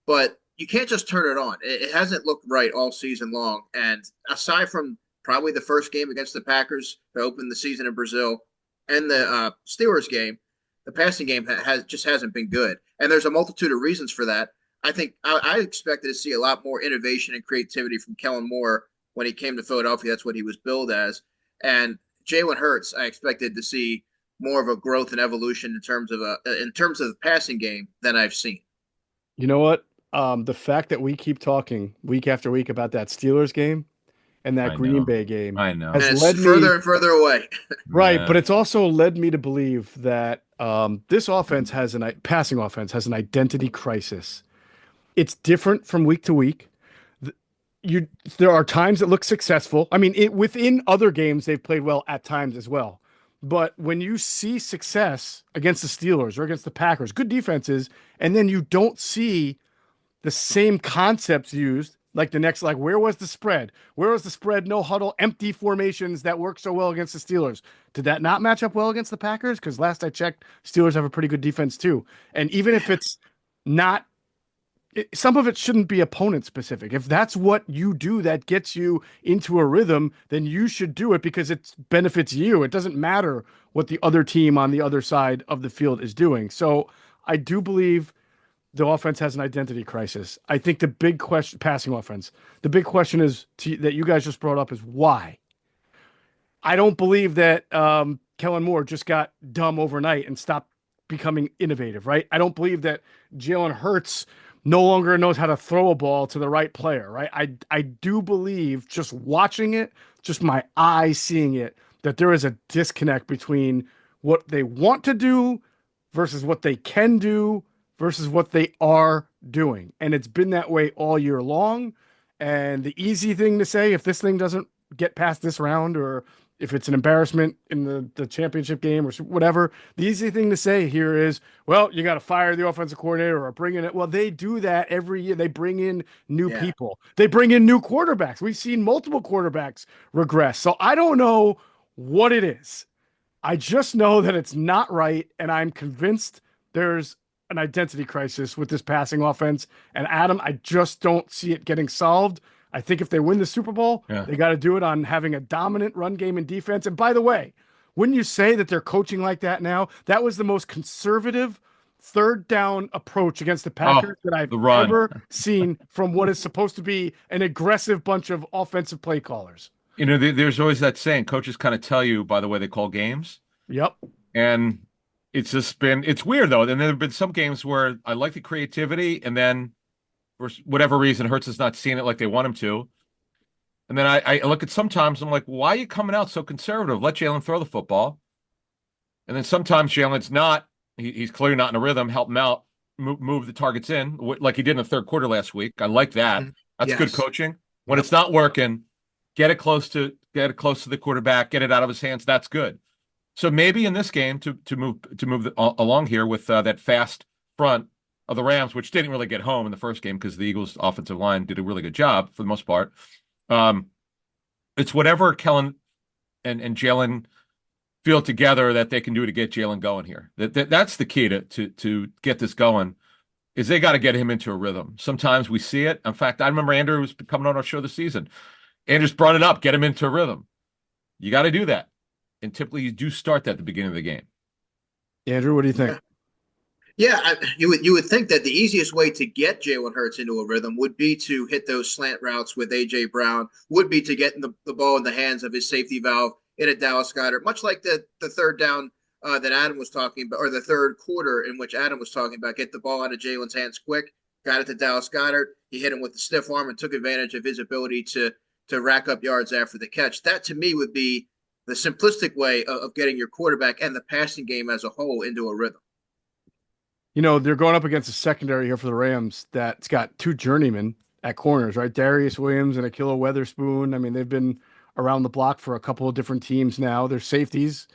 But you can't just turn it on. It hasn't looked right all season long. And aside from probably the first game against the Packers to open the season in Brazil and the Steelers game, the passing game just hasn't been good. And there's a multitude of reasons for that. I think I expected to see a lot more innovation and creativity from Kellen Moore when he came to Philadelphia. That's what he was billed as. And Jalen Hurts, I expected to see more of a growth and evolution in terms of the passing game than I've seen. You know what? The fact that we keep talking week after week about that Steelers game and that I Green know. Bay game I know. And has it's led further me and further away. right, Yeah. but it's also led me to believe that this offense has passing offense has an identity crisis. It's different from week to week. You there are times that look successful. I mean, within other games they've played well at times as well. But when you see success against the Steelers or against the Packers, good defenses, and then you don't see the same concepts used, like where was the spread? Where was the spread? No huddle, empty formations that work so well against the Steelers. Did that not match up well against the Packers? Because last I checked, Steelers have a pretty good defense too. And even if it's not some of it shouldn't be opponent specific. If that's what you do that gets you into a rhythm, then you should do it because it benefits you. It doesn't matter what the other team on the other side of the field is doing. So I do believe the offense has an identity crisis. I think the big question, passing offense, the big question that you guys just brought up is why? I don't believe that Kellen Moore just got dumb overnight and stopped becoming innovative, right? I don't believe that Jalen Hurts no longer knows how to throw a ball to the right player, right? I do believe, just watching it, just my eyes seeing it, that there is a disconnect between what they want to do versus what they can do versus what they are doing. And it's been that way all year long. And the easy thing to say, if this thing doesn't get past this round, or if it's an embarrassment in the championship game or whatever, the easy thing to say here is, well, you got to fire the offensive coordinator or bring in it. Well, they do that every year. They bring in new people. They bring in new quarterbacks. We've seen multiple quarterbacks regress. So I don't know what it is. I just know that it's not right. And I'm convinced there's an identity crisis with this passing offense. And Adam, I just don't see it getting solved. I think if they win the Super Bowl, they got to do it on having a dominant run game and defense. And by the way, wouldn't you say that they're coaching like that now? That was the most conservative third down approach against the Packers that I've ever seen from what is supposed to be an aggressive bunch of offensive play callers. You know, there's always that saying, coaches kind of tell you by the way they call games. Yep. And it's weird though. And there have been some games where I like the creativity, and then for whatever reason, Hurts is not seeing it like they want him to. And then I look at sometimes, I'm like, why are you coming out so conservative? Let Jalen throw the football. And then sometimes Jalen's not, he's clearly not in a rhythm, help him out, move the targets in, like he did in the third quarter last week. I like that. That's good coaching. When it's not working, get it close to the quarterback, get it out of his hands. That's good. So maybe in this game to move along here with that fast front of the Rams, which didn't really get home in the first game because the Eagles' offensive line did a really good job for the most part. It's whatever Kellen and Jalen feel together that they can do to get Jalen going here. That's the key to get this going, is they got to get him into a rhythm. Sometimes we see it. In fact, I remember Andrew was coming on our show this season. Andrew's brought it up, get him into a rhythm. You got to do that. And typically you do start that at the beginning of the game. Andrew, what do you think? Yeah, you would think that the easiest way to get Jalen Hurts into a rhythm would be to hit those slant routes with A.J. Brown, would be to get the ball in the hands of his safety valve in a Dallas Goedert, much like the third down that Adam was talking about, or the third quarter in which Adam was talking about, get the ball out of Jalen's hands quick, got it to Dallas Goedert. He hit him with the stiff arm and took advantage of his ability to rack up yards after the catch. That, to me, would be the simplistic way of getting your quarterback and the passing game as a whole into a rhythm. You know, they're going up against a secondary here for the Rams that's got two journeymen at corners, right? Darius Williams and Ahkello Witherspoon. I mean, they've been around the block for a couple of different teams now. They're safeties.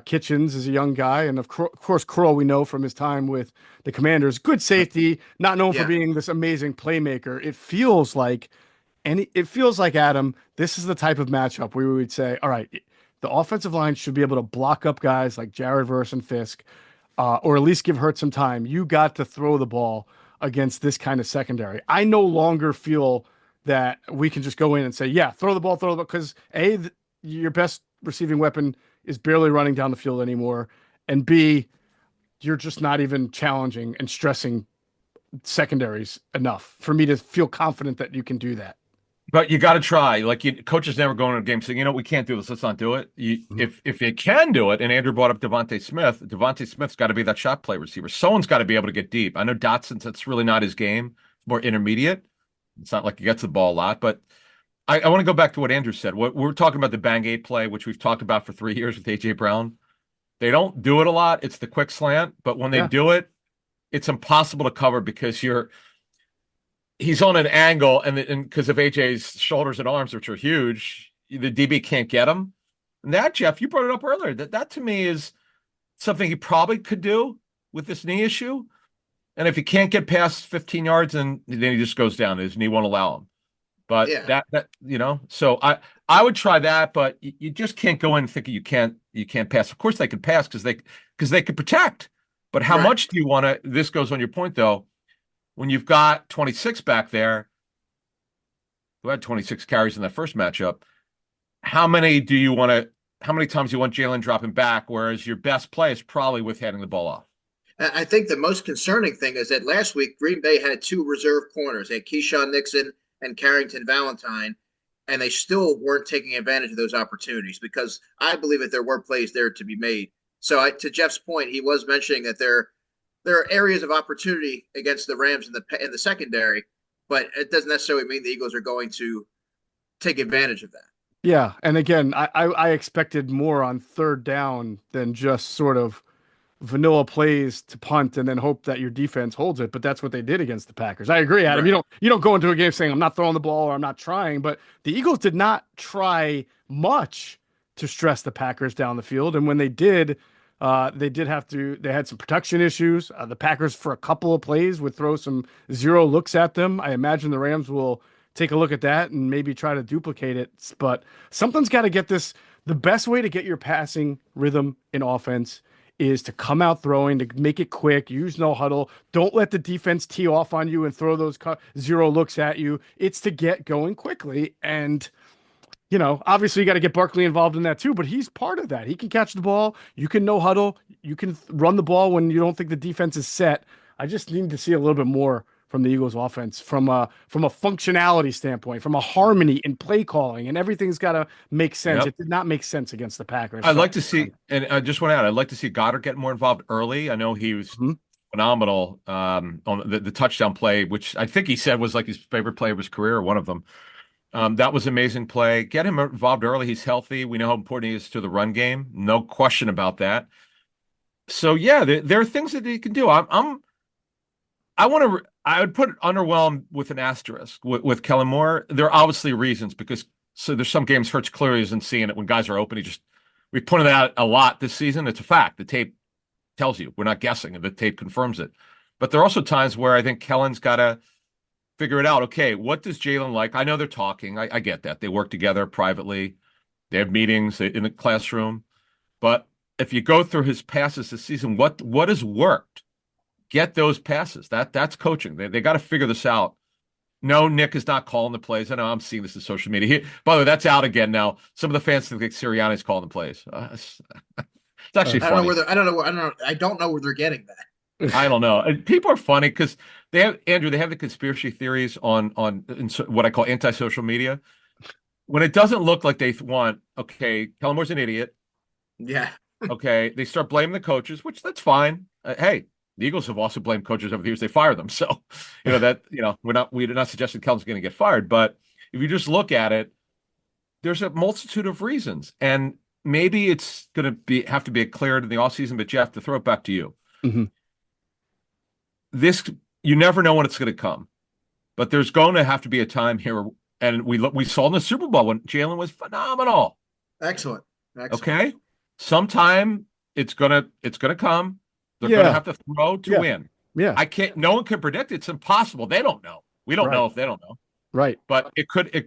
Kitchens is a young guy. And of course, Kroll, we know from his time with the Commanders, good safety, not known for being this amazing playmaker. It feels like, Adam, this is the type of matchup where we would say, all right, the offensive line should be able to block up guys like Jared Verse and Fisk, or at least give Hurts some time. You got to throw the ball against this kind of secondary. I no longer feel that we can just go in and say, yeah, throw the ball, because your best receiving weapon is barely running down the field anymore, and B, you're just not even challenging and stressing secondaries enough for me to feel confident that you can do that. But you got to try. Like, coaches never go into a game saying, we can't do this. Let's not do it. If you can do it, and Andrew brought up Devontae Smith's got to be that shot play receiver. Someone's got to be able to get deep. I know Dotson's, that's really not his game. It's more intermediate. It's not like he gets the ball a lot. But I want to go back to what Andrew said. We're talking about the Bang 8 play, which we've talked about for 3 years with A.J. Brown. They don't do it a lot. It's the quick slant. But when they do it, it's impossible to cover because he's on an angle, and because of AJ's shoulders and arms, which are huge, the DB can't get him. And that, Geoff, you brought it up earlier. That to me is something he probably could do with this knee issue. And if he can't get past 15 yards, then he just goes down. His knee won't allow him. But so I would try that, but you just can't go in thinking you can't pass. Of course they could pass because they could protect. But how much do you want to? This goes on your point though. When you've got 26 back there, who had 26 carries in that first matchup, how many times do you want Jalen dropping back, whereas your best play is probably with handing the ball off? I think the most concerning thing is that last week Green Bay had 2 reserve corners. They had Keyshawn Nixon and Carrington Valentine, and they still weren't taking advantage of those opportunities because I believe that there were plays there to be made. So to Geoff's point, he was mentioning that there are areas of opportunity against the Rams in the secondary, but it doesn't necessarily mean the Eagles are going to take advantage of that. Yeah, and again, I expected more on third down than just sort of vanilla plays to punt and then hope that your defense holds it. But that's what they did against the Packers. I agree, Adam. Right. You don't go into a game saying I'm not throwing the ball or I'm not trying, but the Eagles did not try much to stress the Packers down the field, and when they did. They had some protection issues. The Packers, for a couple of plays, would throw some zero looks at them. I imagine the Rams will take a look at that and maybe try to duplicate it. But something's got to get this. The best way to get your passing rhythm in offense is to come out throwing, to make it quick, use no huddle. Don't let the defense tee off on you and throw those zero looks at you. It's to get going quickly. And obviously you got to get Barkley involved in that too, but he's part of that. He can catch the ball. You can no huddle. You can run the ball when you don't think the defense is set. I just need to see a little bit more from the Eagles offense from a functionality standpoint, from a harmony in play calling, and everything's got to make sense. Yep. It did not make sense against the Packers. I'd like to see, and I just want to add, I'd like to see Goddard get more involved early. I know he was phenomenal on the touchdown play, which I think he said was like his favorite play of his career, or one of them. That was amazing play. Get him involved early. He's healthy. We know how important he is to the run game. No question about that. So yeah, there are things that he can do. I would put underwhelmed with an asterisk with Kellen Moore. There are obviously reasons because there's some games Hurts clearly isn't seeing it when guys are open. We pointed that out a lot this season. It's a fact. The tape tells you. We're not guessing, and the tape confirms it. But there are also times where I think Kellen's got to figure it out. Okay, what does Jalen like? I know they're talking. I get that. They work together privately. They have meetings in the classroom. But if you go through his passes this season, what has worked? Get those passes. That's coaching. They got to figure this out. No, Nick is not calling the plays. I know I'm seeing this in social media. By the way, that's out again now. Some of the fans think Sirianni's calling the plays. It's actually funny. I don't know where they're getting that. I don't know. People are funny because they have the conspiracy theories on what I call anti-social media. When it doesn't look like they want, okay, Kellen Moore's an idiot. Yeah. Okay, they start blaming the coaches, which that's fine. Hey, the Eagles have also blamed coaches over the years. They fire them. So, we're not suggesting Kellen's going to get fired. But if you just look at it, there's a multitude of reasons. And maybe it's going to have to be cleared in the offseason. But, Geoff, to throw it back to you. Mm-hmm. You never know when it's going to come. But there's going to have to be a time here. And we saw in the Super Bowl when Jalen was phenomenal. Excellent. Okay? Sometime it's gonna come. They're gonna have to throw to win. Yeah. No one can predict it. It's impossible. They don't know. We don't know if they don't know. Right. But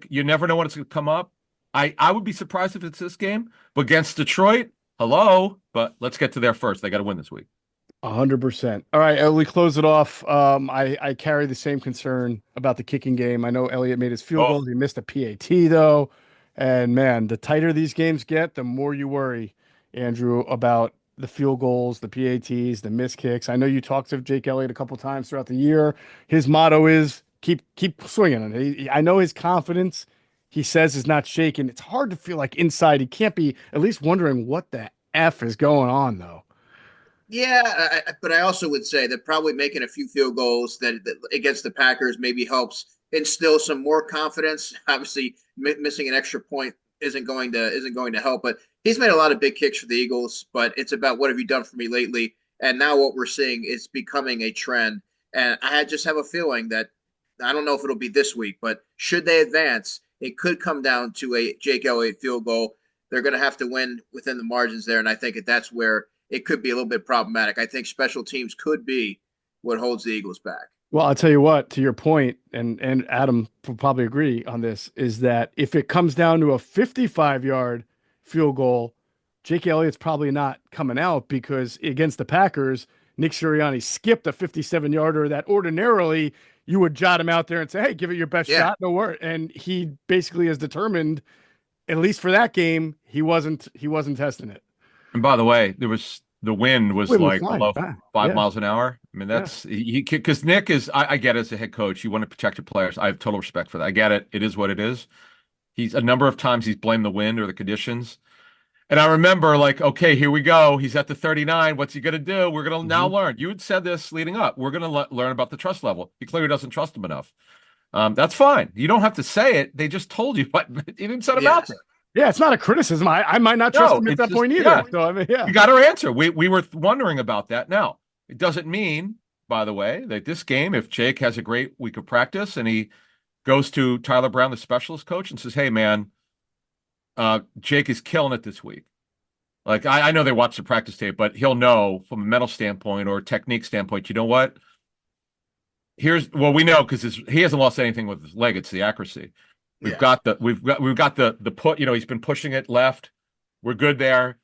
you never know when it's gonna come up. I would be surprised if it's this game, but against Detroit, hello. But let's get to there first. They got to win this week. 100%. All right, we close it off. I carry the same concern about the kicking game. I know Elliott made his field Oh, goal. He missed a PAT though, and man, the tighter these games get, the more you worry, Andrew, about the field goals, the PATs, the missed kicks. I know you talked to Jake Elliott a couple times throughout the year. His motto is keep swinging. I know his confidence, he says, is not shaken. It's hard to feel like inside he can't be at least wondering what the F is going on though. Yeah, but I also would say that probably making a few field goals that against the Packers maybe helps instill some more confidence. Obviously, missing an extra point isn't going to help. But he's made a lot of big kicks for the Eagles. But it's about what have you done for me lately? And now what we're seeing is becoming a trend. And I just have a feeling that I don't know if it'll be this week, but should they advance, it could come down to a Jake Elliott field goal. They're going to have to win within the margins there, and I think that's where it could be a little bit problematic. I think special teams could be what holds the Eagles back. Well, I'll tell you what, to your point, and Adam will probably agree on this, is that if it comes down to a 55-yard field goal, Jake Elliott's probably not coming out because against the Packers, Nick Sirianni skipped a 57-yarder that ordinarily you would jot him out there and say, hey, give it your best shot, no worry. And he basically is determined, at least for that game, he wasn't testing it. and by the way, the wind was like below 5 miles an hour. I mean, that's because Nick is. I get it as a head coach. You want to protect your players. I have total respect for that. I get it. It is what it is. He's a number of times he's blamed the wind or the conditions. And I remember, like, okay, here we go. He's at the 39. What's he going to do? We're going to now learn. You had said this leading up. We're going to learn about the trust level. He clearly doesn't trust him enough. That's fine. You don't have to say it. They just told you what. He didn't set him out there. Yeah, it's not a criticism. I might not trust him at that point either. Yeah. So, I mean, yeah. You got our answer. We were wondering about that. Now, it doesn't mean, by the way, that this game, if Jake has a great week of practice and he goes to Tyler Brown, the specialist coach, and says, hey, man, Jake is killing it this week. Like, I know they watch the practice tape, but he'll know from a mental standpoint or technique standpoint, you know what? We know because he hasn't lost anything with his leg. It's the accuracy. We've got the put, he's been pushing it left. We're good there.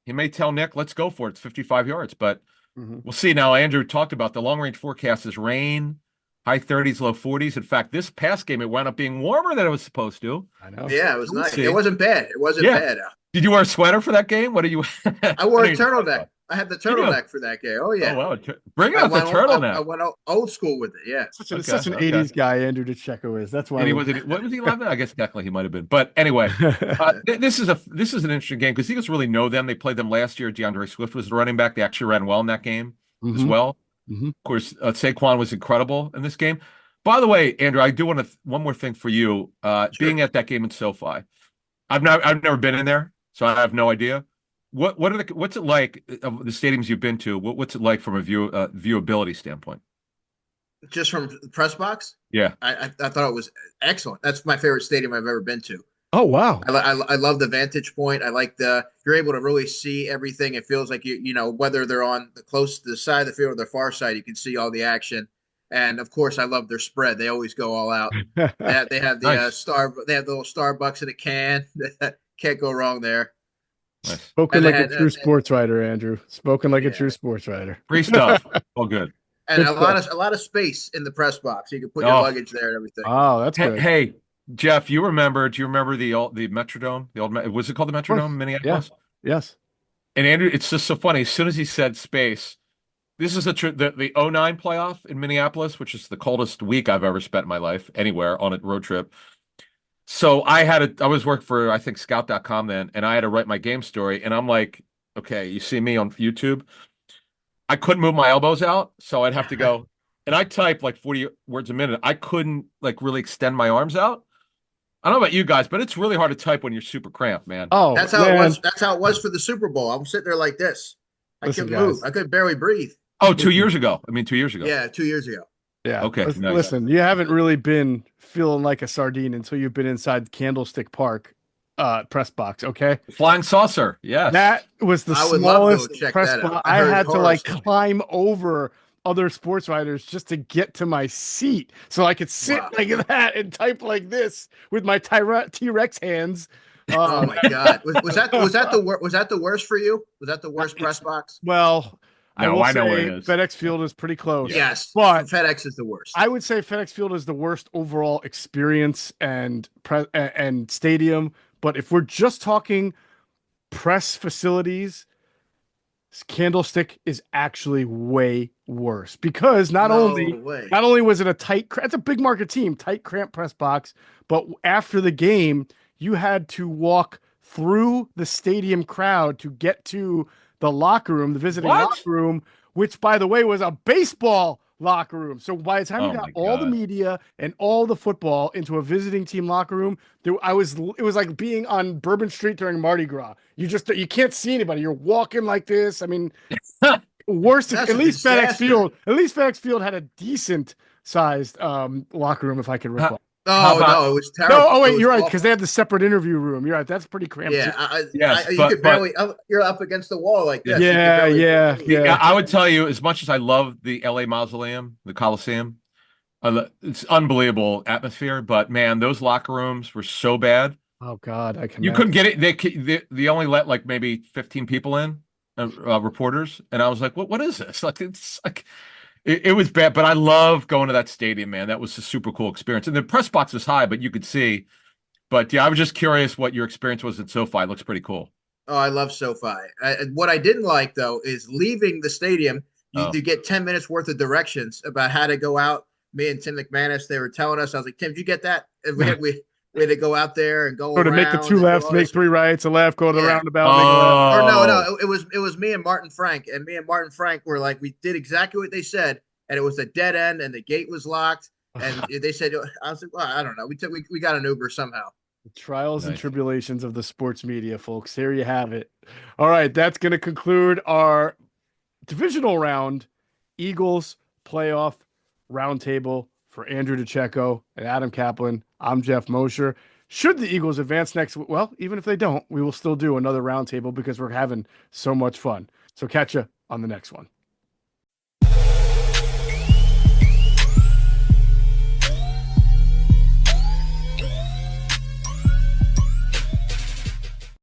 He may tell Nick, let's go for it. It's 55 yards, but we'll see. Now, Andrew talked about the long range forecast is rain, high 30s, low 40s. In fact, this past game, it wound up being warmer than it was supposed to. I know. Yeah, it was nice. It wasn't bad. It wasn't bad. Did you wear a sweater for that game? What are you? I wore a turtleneck. I had the turtleneck for that game. Oh yeah. Oh wow. Bring out the turtleneck. I went old school with it. Yeah. Such an 80s guy, Andrew DiCecco is. That's why. And what was he 11? I guess technically he might have been. But anyway, this is an interesting game because Eagles really know them. They played them last year. DeAndre Swift was the running back. They actually ran well in that game as well. Of course, Saquon was incredible in this game. By the way, Andrew, I do want one more thing for you. Being at that game in SoFi, I've never been in there, so I have no idea. What's it like of the stadiums you've been to? What's it like from a viewability standpoint? Just from the press box? Yeah, I thought it was excellent. That's my favorite stadium I've ever been to. Oh wow! I love the vantage point. I like you're able to really see everything. It feels like you know whether they're on the close to the side of the field or the far side, you can see all the action. And of course, I love their spread. They always go all out. They have the nice. They have the little Starbucks in a can. Can't go wrong there. Nice. Spoken like a true sports writer, Andrew. Spoken like a true sports writer. Free stuff. All good. And a lot of space in the press box. You can put your luggage there and everything. Oh, that's good. Hey, Geoff, do you remember the Metrodome? Was it called the Metrodome in Minneapolis? Yeah. Yes. And Andrew, it's just so funny. As soon as he said space, this is the 2009 playoff in Minneapolis, which is the coldest week I've ever spent in my life anywhere on a road trip. So I was working for, I think, scout.com then, and I had to write my game story. And I'm like, okay, you see me on YouTube. I couldn't move my elbows out, so I'd have to go. And I type like 40 words a minute. I couldn't like really extend my arms out. I don't know about you guys, but it's really hard to type when you're super cramped, man. Oh, that's how it was. That's how it was for the Super Bowl. I'm sitting there like this. I couldn't move. I could barely breathe. Oh, 2 years ago. I mean, 2 years ago. Yeah, 2 years ago. Yeah. Okay. Listen, you haven't really been feeling like a sardine until you've been inside Candlestick Park press box. Okay. Flying saucer. Yes. That was the smallest press box. I had to like climb over other sports writers just to get to my seat so I could sit like that and type like this with my T-Rex hands. Oh my God. Was that the worst for you? Was that the worst press box? Well, I No, will I know what say it is. FedEx Field is pretty close. Yes. But FedEx is the worst. I would say FedEx Field is the worst overall experience and stadium. But if we're just talking press facilities, Candlestick is actually way worse because not No only way. not only was it it's a big market team, tight cramped press box, but after the game, you had to walk through the stadium crowd to get to the locker room, the visiting What? locker room, which by the way was a baseball locker room. So by the time you Oh got my all the God. media and all the football into a visiting team locker room, it was like being on Bourbon Street during Mardi Gras. You can't see anybody. You're walking like this. I mean, worst. That's At a least FedEx disaster. Field. At least FedEx Field had a decent sized locker room, if I can How, recall. how Oh about no, it was No, terrible. oh It wait, was you're right because awful. they have the separate interview room. You're right. That's pretty cramped too. Yeah, yes, you but could barely. You're up against the wall like this. You could Yeah, barely yeah, move. yeah. I would tell you, as much as I love the LA Mausoleum, the Coliseum, it's unbelievable atmosphere. But man, those locker rooms were so bad. Oh God, I can You couldn't imagine. get it. They only let like maybe 15 people in, reporters, and I was like, what is this? Like it's like it was bad. But I love going to that stadium, man. That was a super cool experience. And the press box was high, but you could see. But yeah, I was just curious what your experience was at SoFi. It looks pretty cool. Oh, I love SoFi. What I didn't like though is leaving the stadium. Oh, You get 10 minutes worth of directions about how to go out. Me and Tim McManus, they were telling us. I was like, Tim, did you get that? And we had to go out there and go Or to make the two around and do lefts, all make this. three rights, a left, go to the Yeah. roundabout, make a left. Or no, oh, it was me and Martin Frank, and me and Martin Frank were like, we did exactly what they said, and it was a dead end, and the gate was locked, and they said, I was like, well, I don't know, we got an Uber somehow. Trials and nice. tribulations of the sports media, folks. Here you have it. All right, that's going to conclude our divisional round Eagles playoff roundtable for Andrew DiCecco and Adam Caplan. I'm Geoff Mosher. Should the Eagles advance next, well, even if they don't, we will still do another roundtable because we're having so much fun. So catch you on the next one.